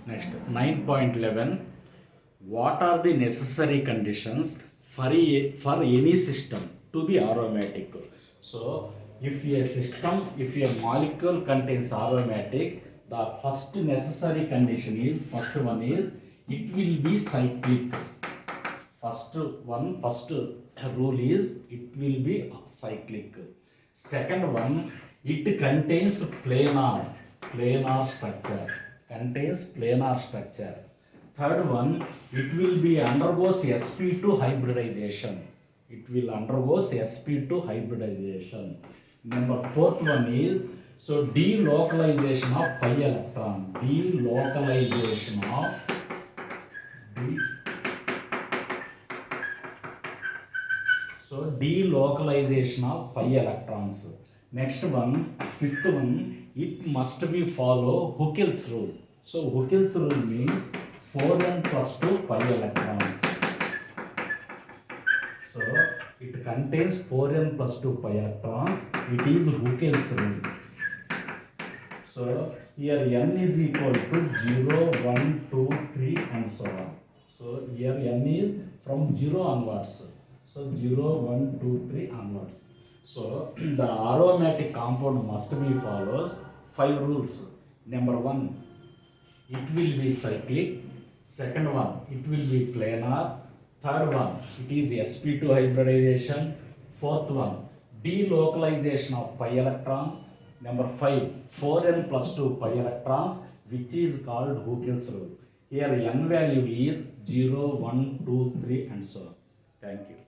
Next, 9.11. What are the necessary conditions for any system to be aromatic? So, if a molecule contains aromatic, the first necessary condition is, first one is, it will be cyclic. First rule is, it will be cyclic. Second one, it contains planar structure. Third one, it will be undergoes sp2 hybridization. Number fourth one is, so delocalization of pi electron. Delocalization of pi electrons. Next one, fifth one, it must be follow Huckel's rule. So Huckel's rule means 4n plus 2 pi electrons. So it contains 4n plus 2 pi electrons. It is Huckel's rule. So here n is equal to 0, 1, 2, 3 and so on. So here n is from 0 onwards. So 0, 1, 2, 3 onwards. So the aromatic compound must be follows 5 rules. Number 1, it will be cyclic. Second one, it will be planar. Third one, it is sp2 hybridization. Fourth one, delocalization of pi electrons. Number 5, 4n plus 2 pi electrons, which is called Huckel's rule. Here n value is 0, 1, 2, 3 and so on. Thank you.